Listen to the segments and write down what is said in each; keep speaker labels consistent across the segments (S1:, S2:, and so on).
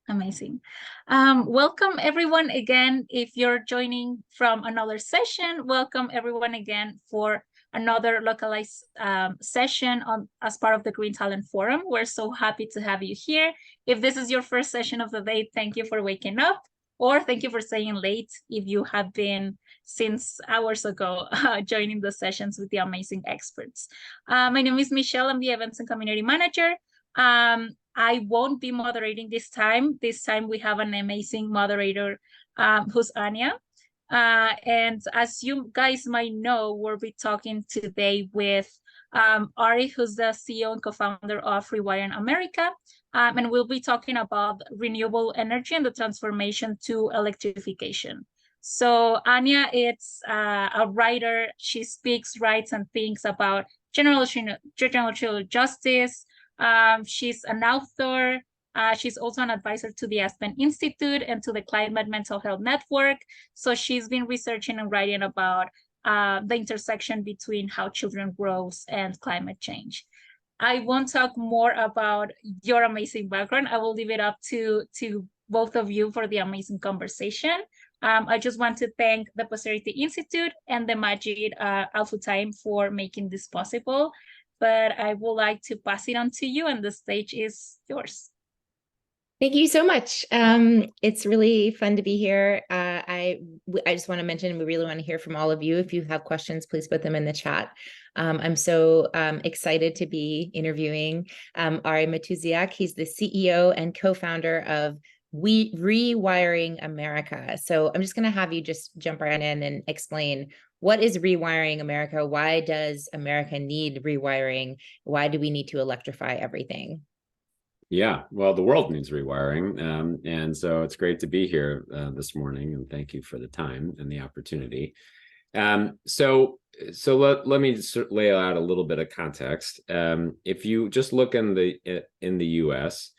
S1: Amazing. Welcome everyone again. If you're joining from another session, welcome everyone again for another localized session as part of the Green Talent Forum. We're so happy to have you here. If this is your first session of the day, thank you for waking up, or thank you for staying late if you have been since hours ago joining the sessions with the amazing experts. My name is Michelle. I'm the Events and Community Manager. I won't be moderating this time. This time we have an amazing moderator who's Anya. And as you guys might know, we'll be talking today with Ari, who's the CEO and co-founder of Rewiring America. And we'll be talking about renewable energy and the transformation to electrification. So Anya is a writer. She speaks, writes, and thinks about generational justice. She's an author. She's also an advisor to the Aspen Institute and to the Climate Mental Health Network. So she's been researching and writing about the intersection between how children grow and climate change. I won't talk more about your amazing background. I will leave it up to both of you for the amazing conversation. I just want to thank the Posterity Institute and the Majid Al-Futtaim for making this possible. But I would like to pass it on to you, and the stage is yours.
S2: Thank you so much. It's really fun to be here. I just want to mention, we really want to hear from all of you. If you have questions, please put them in the chat. I'm so excited to be interviewing Ari Matuziak. He's the CEO and co-founder of Rewiring America. So I'm just going to have you just jump right in and explain, what is Rewiring America? Why does America need rewiring? Why do we need to electrify everything?
S3: Yeah, well, the world needs rewiring. And so it's great to be here this morning, and thank you for the time and the opportunity. So let me just lay out a little bit of context. If you just look in the US,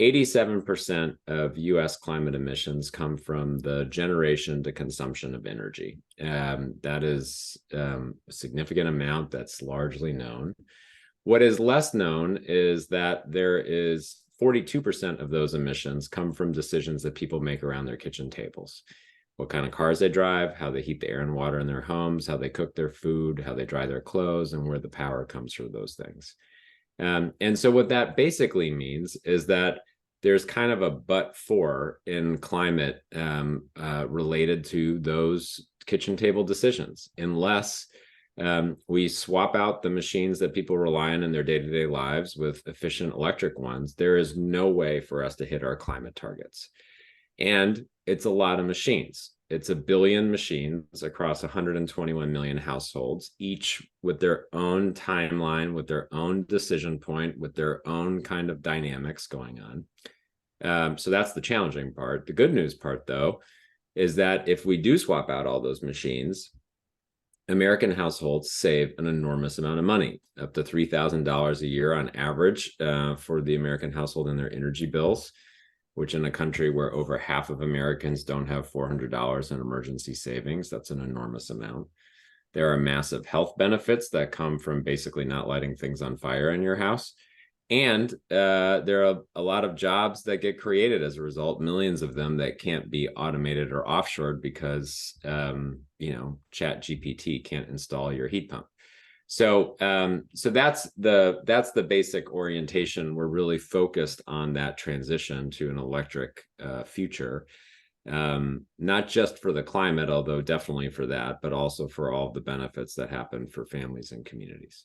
S3: 87% of US climate emissions come from the generation to consumption of energy. That is a significant amount that's largely known. What is less known is that there is 42% of those emissions come from decisions that people make around their kitchen tables. What kind of cars they drive, how they heat the air and water in their homes, how they cook their food, how they dry their clothes, and where the power comes for those things. And so what that basically means is that there's kind of a but-for in climate related to those kitchen table decisions, unless we swap out the machines that people rely on in their day-to-day lives with efficient electric ones. There is no way for us to hit our climate targets. And it's a lot of machines. It's 1 billion machines across 121 million households, each with their own timeline, with their own decision point, with their own kind of dynamics going on. So that's the challenging part. The good news part, though, is that if we do swap out all those machines, American households save an enormous amount of money, up to $3,000 a year on average for the American household in their energy bills, which in a country where over half of Americans don't have $400 in emergency savings, that's an enormous amount. There are massive health benefits that come from basically not lighting things on fire in your house. And there are a lot of jobs that get created as a result, millions of them that can't be automated or offshored because, ChatGPT can't install your heat pump. So that's the basic orientation. We're really focused on that transition to an electric future, not just for the climate, although definitely for that, but also for all the benefits that happen for families and communities.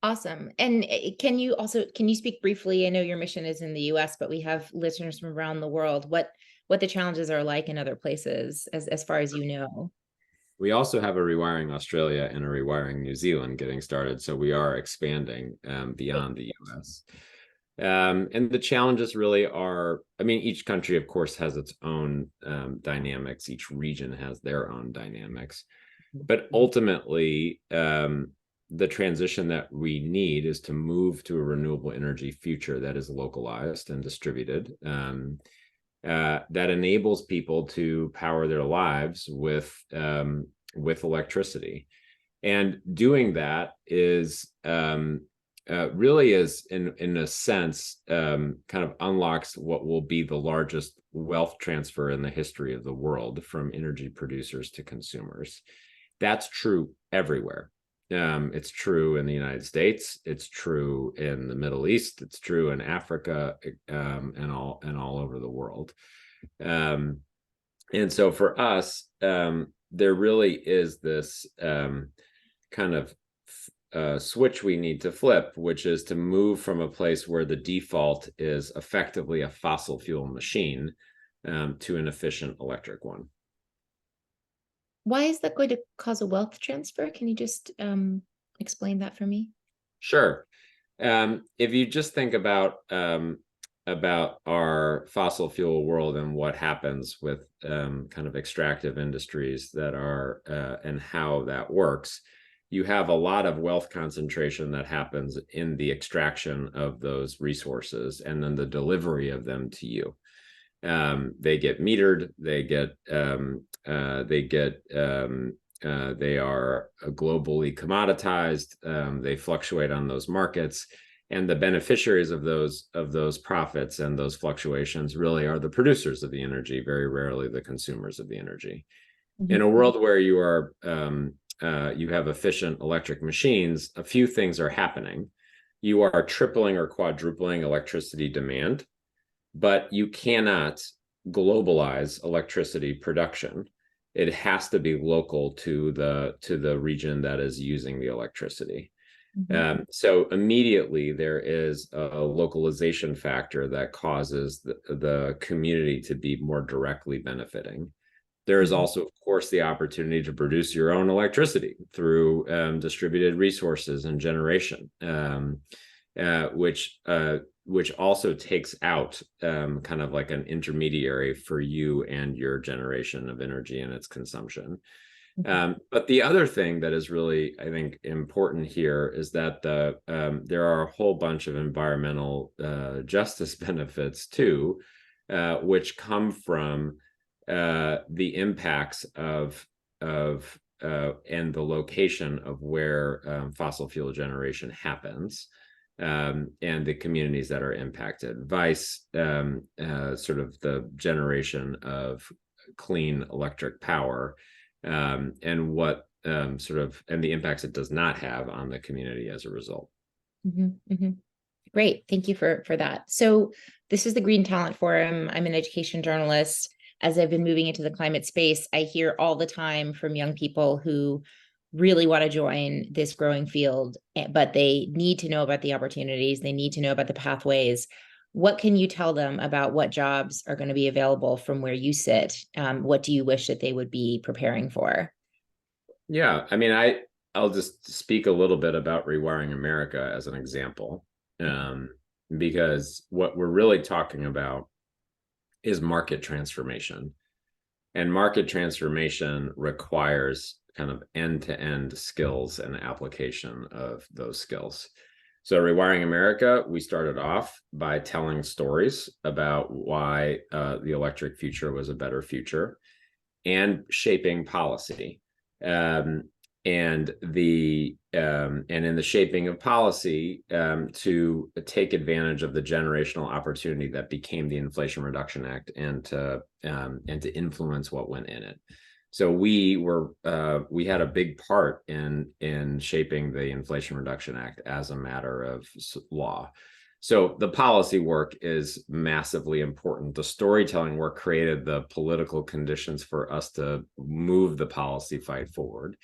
S2: Awesome. And can you speak briefly? I know your mission is in the US, but we have listeners from around the world. What the challenges are like in other places, as far as you know?
S3: We also have a Rewiring Australia and a Rewiring New Zealand getting started. So we are expanding beyond the US. And the challenges really are, each country, of course, has its own dynamics. Each region has their own dynamics. But ultimately, the transition that we need is to move to a renewable energy future that is localized and distributed, that enables people to power their lives with electricity. And doing that is really is, in a sense, kind of unlocks what will be the largest wealth transfer in the history of the world from energy producers to consumers. That's true everywhere. It's true in the United States. It's true in the Middle East. It's true in Africa, and all over the world. And so for us, there really is this kind of switch we need to flip, which is to move from a place where the default is effectively a fossil fuel machine to an efficient electric one.
S2: Why is that going to cause a wealth transfer? Can you just explain that for me?
S3: Sure. If you just think about our fossil fuel world and what happens with kind of extractive industries that are and how that works, you have a lot of wealth concentration that happens in the extraction of those resources and then the delivery of them to you. They get metered, they are globally commoditized, they fluctuate on those markets, and the beneficiaries of those profits and those fluctuations really are the producers of the energy, very rarely the consumers of the energy. Mm-hmm. In a world where you are you have efficient electric machines, a few things are happening. You are tripling or quadrupling electricity demand, but you cannot globalize electricity production. It has to be local to the region that is using the electricity. Mm-hmm. So immediately there is a localization factor that causes the community to be more directly benefiting. There is also, of course, the opportunity to produce your own electricity through distributed resources and generation, which also takes out kind of like an intermediary for you and your generation of energy and its consumption. But the other thing that is really, I think, important here is that there are a whole bunch of environmental justice benefits too, which come from the impacts of and the location of where fossil fuel generation happens, and the communities that are impacted, vice sort of the generation of clean electric power, and what sort of and the impacts it does not have on the community as a result.
S2: Mm-hmm, mm-hmm. Great, thank you for that. So this is the Green Talent Forum. I'm an education journalist. As I've been moving into the climate space, I hear all the time from young people who really want to join this growing field, but they need to know about the opportunities. They need to know about the pathways. What can you tell them about what jobs are going to be available from where you sit? What do you wish that they would be preparing for?
S3: Yeah, I mean, I'll just speak a little bit about Rewiring America as an example, because what we're really talking about is market transformation. And market transformation requires kind of end-to-end skills and application of those skills. So Rewiring America, we started off by telling stories about why the electric future was a better future and shaping policy. And in the shaping of policy, to take advantage of the generational opportunity that became the Inflation Reduction Act, and to influence what went in it. So we had a big part in shaping the Inflation Reduction Act as a matter of law. So the policy work is massively important. The storytelling work created the political conditions for us to move the policy fight forward.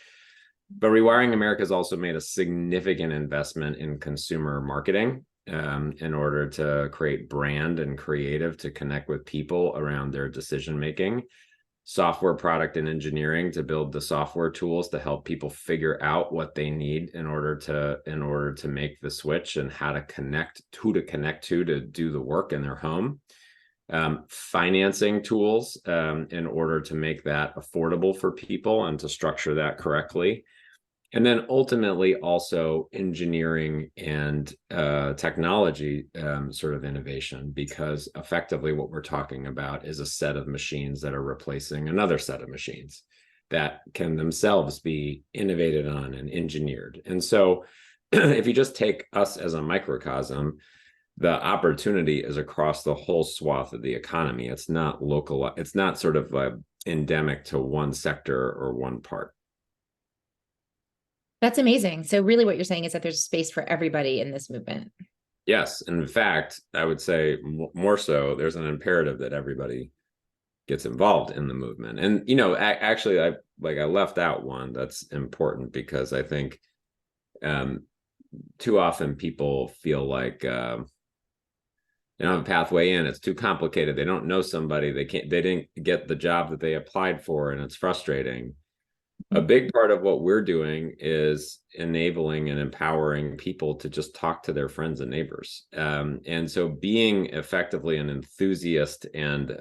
S3: But Rewiring America has also made a significant investment in consumer marketing in order to create brand and creative to connect with people around their decision making, software product and engineering to build the software tools to help people figure out what they need in order to make the switch and how to connect, who to connect to do the work in their home. Financing tools in order to make that affordable for people and to structure that correctly. And then ultimately also engineering and technology sort of innovation, because effectively what we're talking about is a set of machines that are replacing another set of machines that can themselves be innovated on and engineered. And so if you just take us as a microcosm, the opportunity is across the whole swath of the economy. It's not local. It's not sort of endemic to one sector or one part.
S2: That's amazing. So really what you're saying is that there's space for everybody in this movement.
S3: Yes. In fact, I would say more so, there's an imperative that everybody gets involved in the movement. And, you know, actually, I left out one that's important, because I think too often people feel like they don't have a pathway in. It's too complicated. They don't know somebody. They didn't get the job that they applied for, and it's frustrating. A big part of what we're doing is enabling and empowering people to just talk to their friends and neighbors. And so being effectively an enthusiast and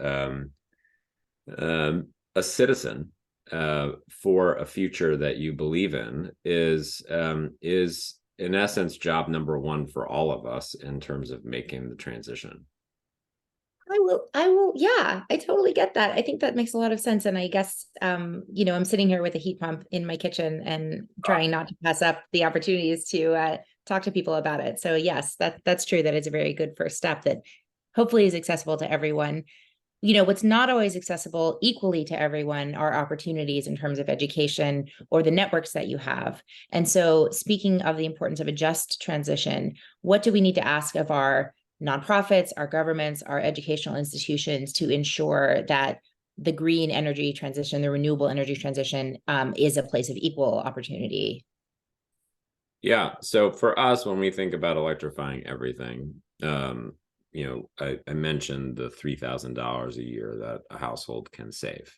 S3: a citizen for a future that you believe in is in essence job number one for all of us in terms of making the transition.
S2: I will. Yeah, I totally get that. I think that makes a lot of sense. And I guess, you know, I'm sitting here with a heat pump in my kitchen and trying not to pass up the opportunities to talk to people about it. So yes, that's true. That it's a very good first step that hopefully is accessible to everyone. You know, what's not always accessible equally to everyone are opportunities in terms of education or the networks that you have. And so speaking of the importance of a just transition, what do we need to ask of our nonprofits, our governments, our educational institutions to ensure that the green energy transition, the renewable energy transition is a place of equal opportunity?
S3: Yeah. So for us, when we think about electrifying everything, you know, I mentioned the $3,000 a year that a household can save.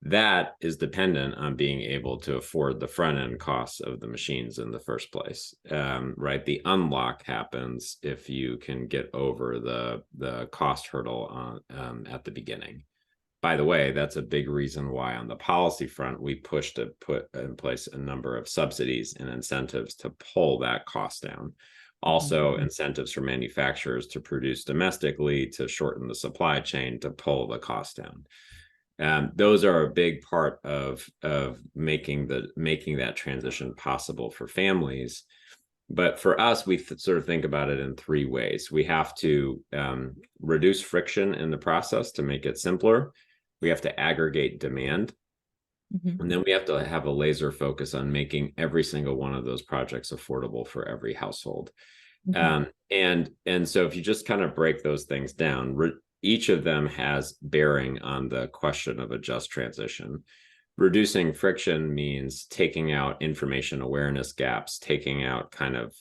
S3: That is dependent on being able to afford the front end costs of the machines in the first place, right? The unlock happens if you can get over the cost hurdle at the beginning. By the way, that's a big reason why on the policy front, we pushed to put in place a number of subsidies and incentives to pull that cost down. Also, incentives for manufacturers to produce domestically, to shorten the supply chain, to pull the cost down. Those are a big part of making that transition possible for families. But for us, we sort of think about it in three ways. We have to reduce friction in the process to make it simpler. We have to aggregate demand. And then we have to have a laser focus on making every single one of those projects affordable for every household. And so if you just kind of break those things down, each of them has bearing on the question of a just transition. Reducing friction means taking out information awareness gaps, taking out kind of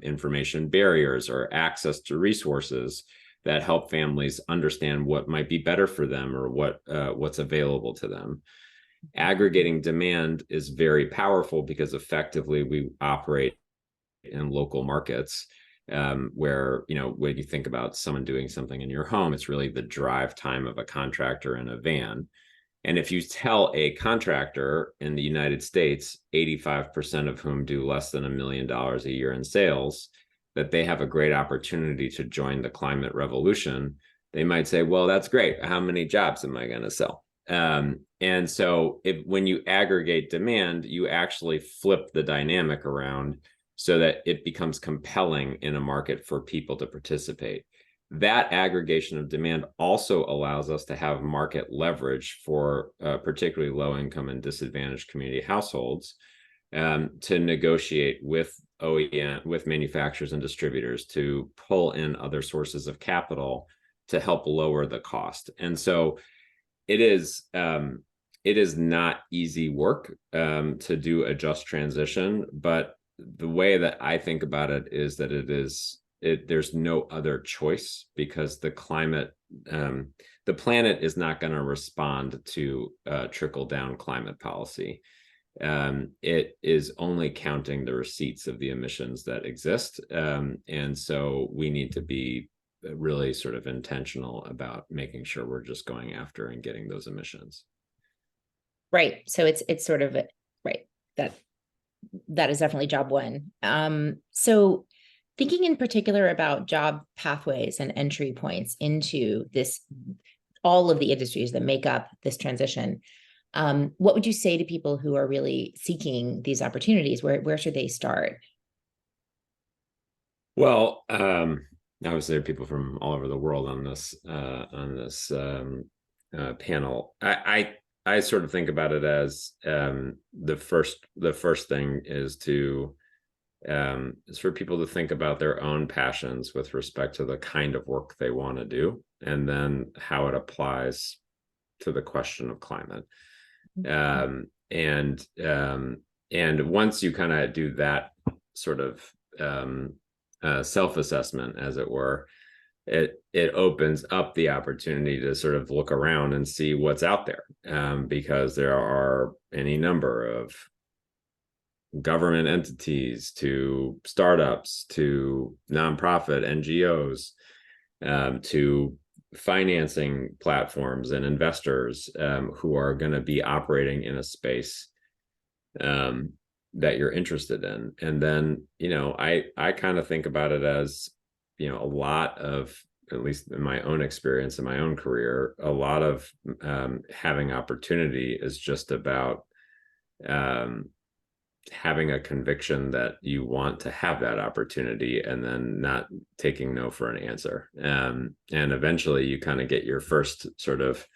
S3: information barriers or access to resources that help families understand what might be better for them or what's available to them. Aggregating demand is very powerful because effectively we operate in local markets. Where, you know, when you think about someone doing something in your home, it's really the drive time of a contractor in a van. And if you tell a contractor in the United States, 85% of whom do less than $1 million a year in sales, that they have a great opportunity to join the climate revolution, they might say, well, that's great. How many jobs am I going to sell? And so when you aggregate demand, you actually flip the dynamic around so that it becomes compelling in a market for people to participate. That aggregation of demand also allows us to have market leverage for particularly low-income and disadvantaged community households to negotiate with OEM, with manufacturers and distributors to pull in other sources of capital to help lower the cost. And so it is not easy work to do a just transition, but the way that I think about it is that there's no other choice, because the planet is not going to respond to trickle down climate policy. It is only counting the receipts of the emissions that exist. And so we need to be really sort of intentional about making sure we're just going after and getting those emissions.
S2: Right. So it's sort of right. That is definitely job one. So thinking in particular about job pathways and entry points into this, all of the industries that make up this transition, what would you say to people who are really seeking these opportunities? Where should they start?
S3: Well, obviously there are people from all over the world on this panel. I sort of think about it as the first thing is for people to think about their own passions with respect to the kind of work they want to do, and then how it applies to the question of climate. And once you kind of do that sort of self-assessment, as it were, it opens up the opportunity to sort of look around and see what's out there, because there are any number of government entities to startups to nonprofit NGOs, to financing platforms and investors, who are going to be operating in a space that you're interested in. And then, I kind of think about it as, a lot of, at least in my own experience, in my own career, a lot of having opportunity is just about having a conviction that you want to have that opportunity, and then not taking no for an answer. And eventually you kind of get your first sort of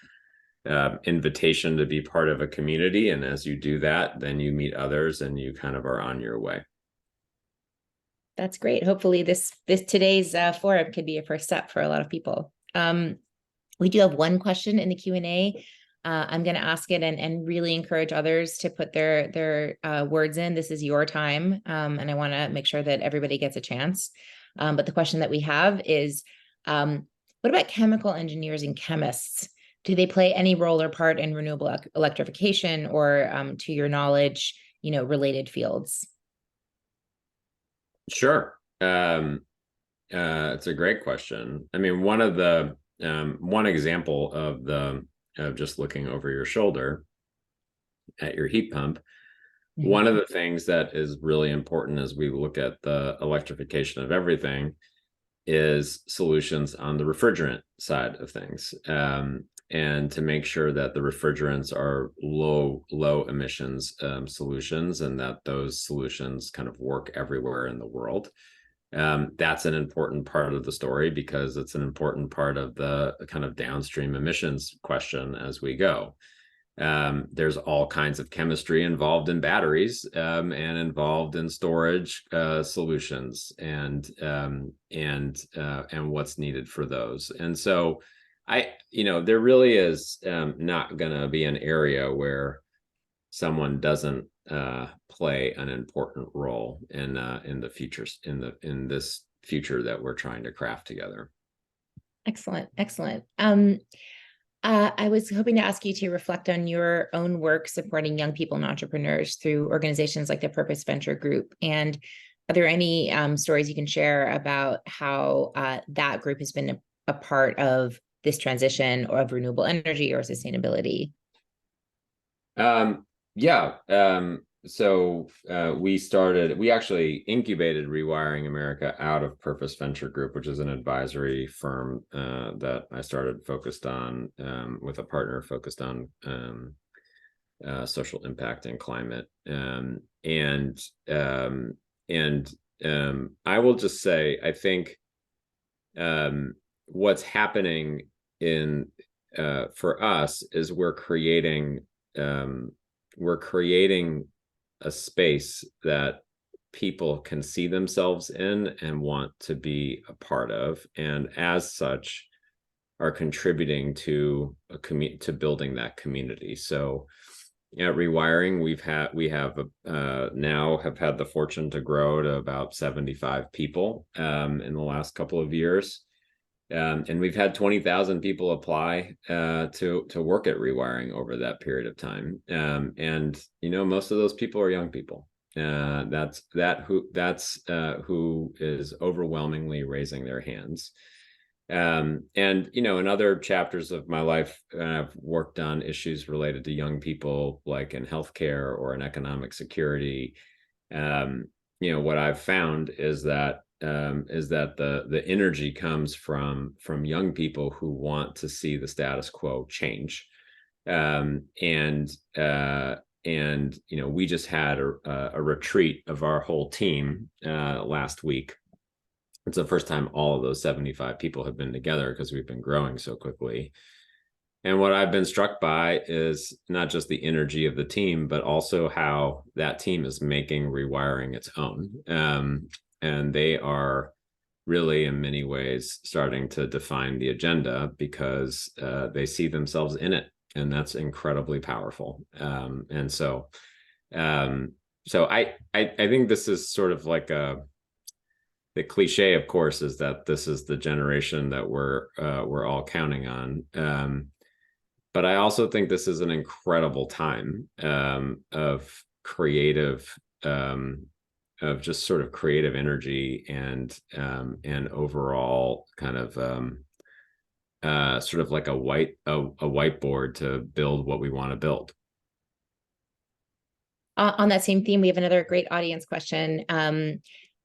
S3: invitation to be part of a community. And as you do that, then you meet others and you kind of are on your way.
S2: That's great. Hopefully this today's forum could be a first step for a lot of people. We do have one question in the Q&A. I'm going to ask it and really encourage others to put their words in. This is your time, and I want to make sure that everybody gets a chance. But the question that we have is, what about chemical engineers and chemists? Do they play any role or part in renewable electrification, or, to your knowledge, related fields?
S3: Sure. It's a great question. I mean, one example of just looking over your shoulder at your heat pump, one of the things that is really important as we look at the electrification of everything is solutions on the refrigerant side of things, and to make sure that the refrigerants are low emissions solutions, and that those solutions kind of work everywhere in the world. That's an important part of the story, because it's an important part of the kind of downstream emissions question as we go. There's all kinds of chemistry involved in batteries, and involved in storage solutions, and what's needed for those. And so there really is not going to be an area where someone doesn't play an important role in the futures, in this future that we're trying to craft together.
S2: Excellent. I was hoping to ask you to reflect on your own work supporting young people and entrepreneurs through organizations like the Purpose Venture Group. And are there any stories you can share about how that group has been a part of this transition of renewable energy or sustainability?
S3: So we actually incubated Rewiring America out of Purpose Venture Group, which is an advisory firm that I started focused on with a partner focused on social impact and climate. I will just say, I think what's happening for us is we're creating a space that people can see themselves in and want to be a part of, and as such are contributing to building that community. So at Rewiring, we have now have had the fortune to grow to about 75 people in the last couple of years. And we've had 20,000 people apply to work at Rewiring over that period of time. And most of those people are young people. That's who is overwhelmingly raising their hands. And in other chapters of my life, I've worked on issues related to young people, like in healthcare or in economic security. What I've found is that the energy comes from young people who want to see the status quo change. We just had a retreat of our whole team last week, It's the first time all of those 75 people have been together because we've been growing so quickly. And what I've been struck by is not just the energy of the team, but also how that team is making rewiring its own. And they are really, in many ways, starting to define the agenda because they see themselves in it. And that's incredibly powerful. And so I think this is sort of like the cliche, of course, is that this is the generation that we're all counting on. But I also think this is an incredible time of creative, of just sort of creative energy and overall kind of sort of like a whiteboard to build what we want to build.
S2: On that same theme, we have another great audience question.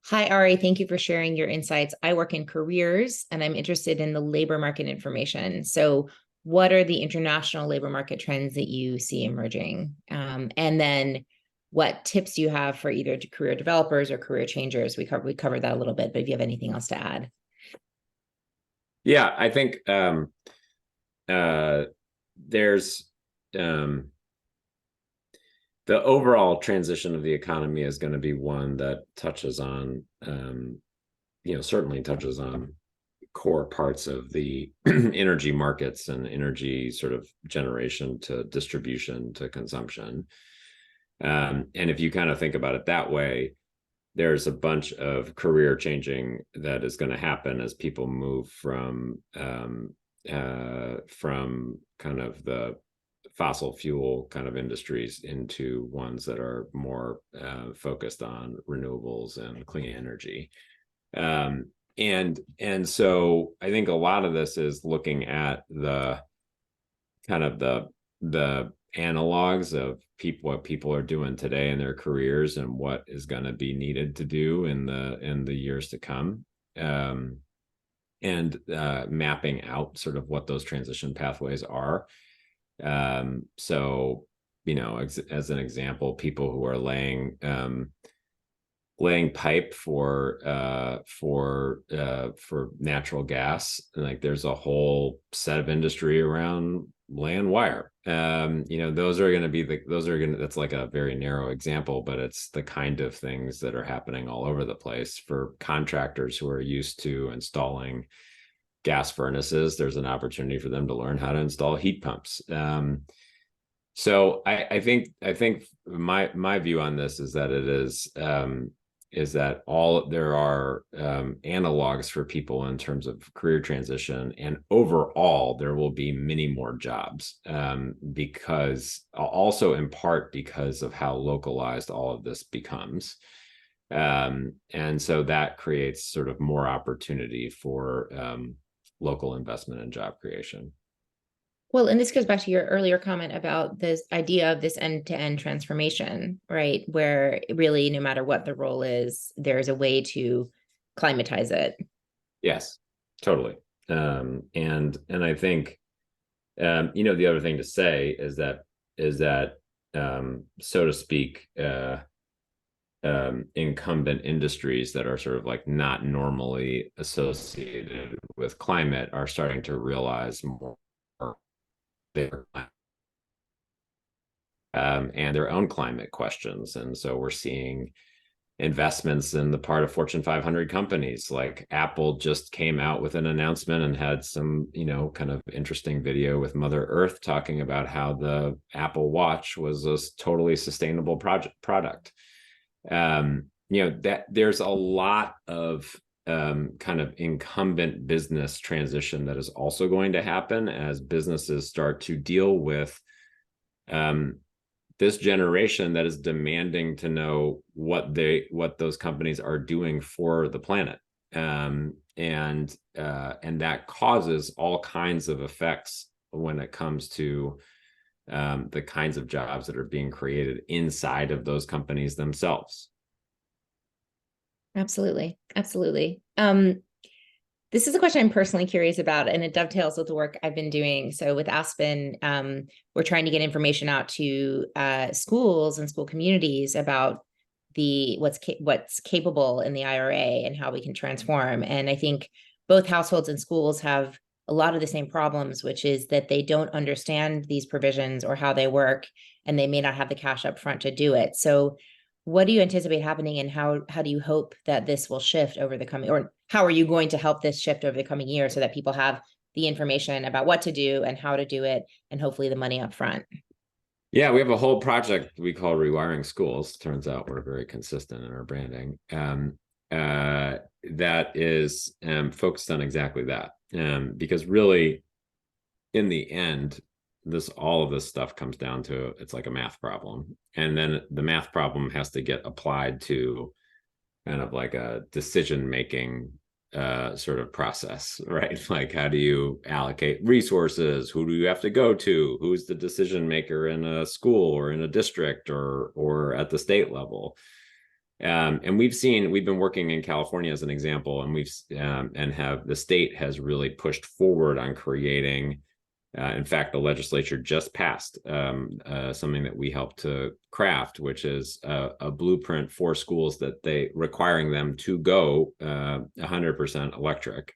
S2: Hi, Ari, thank you for sharing your insights. I work in careers and I'm interested in the labor market information. So what are the international labor market trends that you see emerging? And then what tips do you have for either career developers or career changers? We covered that a little bit, but if you have anything else to add.
S3: Yeah, I think there's the overall transition of the economy is going to be one that touches on, certainly touches on core parts of the energy markets and energy sort of generation to distribution to consumption. And if you kind of think about it that way, there's a bunch of career changing that is going to happen as people move from kind of the fossil fuel kind of industries into ones that are more focused on renewables and clean energy. And so I think a lot of this is looking at the kind of the analogs of what people are doing today in their careers and what is going to be needed to do in the years to come, and mapping out sort of what those transition pathways are. So, as an example, people who are laying pipe for natural gas, like there's a whole set of industry around laying wire. Those are going to be that's like a very narrow example, but it's the kind of things that are happening all over the place for contractors who are used to installing gas furnaces. There's an opportunity for them to learn how to install heat pumps. So I think my view on this is that there are analogs for people in terms of career transition, and overall there will be many more jobs, because also in part because of how localized all of this becomes. And so that creates sort of more opportunity for local investment and job creation.
S2: Well, and this goes back to your earlier comment about this idea of this end-to-end transformation, right? Where really, no matter what the role is, there's a way to climatize it.
S3: Yes, totally. And I think, the other thing to say is that so to speak, incumbent industries that are sort of like not normally associated with climate are starting to realize more and their own climate questions. And so we're seeing investments in the part of Fortune 500 companies. Like Apple just came out with an announcement and had some, kind of interesting video with Mother Earth talking about how the Apple Watch was a totally sustainable product. That there's a lot of kind of incumbent business transition that is also going to happen as businesses start to deal with this generation that is demanding to know what those companies are doing for the planet, and that causes all kinds of effects when it comes to the kinds of jobs that are being created inside of those companies themselves.
S2: Absolutely. This is a question I'm personally curious about, and it dovetails with the work I've been doing. So with Aspen, we're trying to get information out to schools and school communities about what's capable in the IRA and how we can transform. And I think both households and schools have a lot of the same problems, which is that they don't understand these provisions or how they work, and they may not have the cash up front to do it. So what do you anticipate happening, and how do you hope that this will shift over the coming, or how are you going to help this shift over the coming year so that people have the information about what to do and how to do it, and hopefully the money up front?
S3: Yeah, we have a whole project we call Rewiring Schools. Turns out we're very consistent in our branding. That is focused on exactly that. Because really, in the end, all of this stuff comes down to, it's like a math problem. And then the math problem has to get applied to kind of like a decision-making sort of process, right? Like, how do you allocate resources? Who do you have to go to? Who's the decision maker in a school or in a district or at the state level? And we've been working in California as an example, and the state has really pushed forward on creating. In fact, the legislature just passed something that we helped to craft, which is a blueprint for schools requiring them to go 100% electric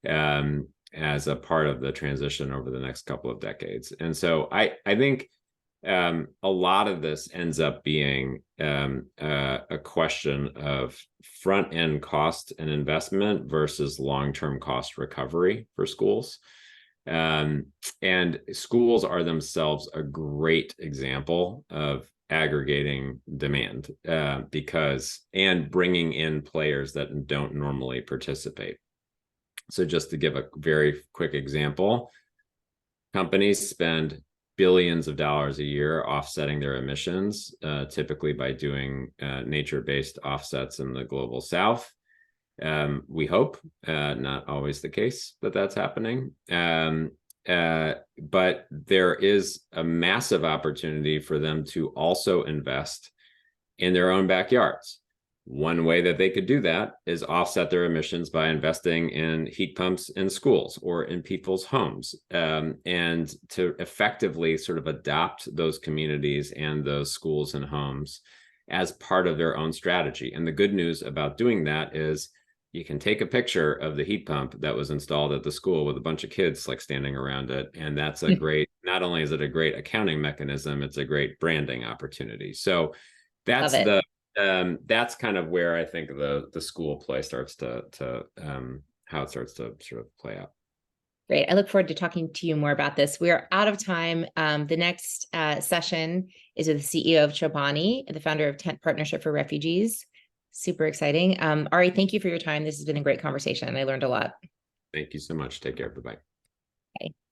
S3: as a part of the transition over the next couple of decades. And so I think a lot of this ends up being a question of front-end cost and investment versus long-term cost recovery for schools. And schools are themselves a great example of aggregating demand and bringing in players that don't normally participate. So just to give a very quick example, companies spend billions of dollars a year offsetting their emissions, typically by doing nature-based offsets in the global south. We hope, not always the case, that that's happening. But there is a massive opportunity for them to also invest in their own backyards. One way that they could do that is offset their emissions by investing in heat pumps in schools or in people's homes, and to effectively sort of adopt those communities and those schools and homes as part of their own strategy. And the good news about doing that is you can take a picture of the heat pump that was installed at the school with a bunch of kids like standing around it. And that's a great, not only is it a great accounting mechanism, it's a great branding opportunity. So that's that's kind of where I think the school play starts to how it starts to sort of play out.
S2: Great. I look forward to talking to you more about this. We're out of time. The next session is with the CEO of Chobani, the founder of Tent Partnership for Refugees. Super exciting. Ari, thank you for your time. This has been a great conversation. I learned a lot.
S3: Thank you so much. Take care. Bye-bye.
S2: Bye.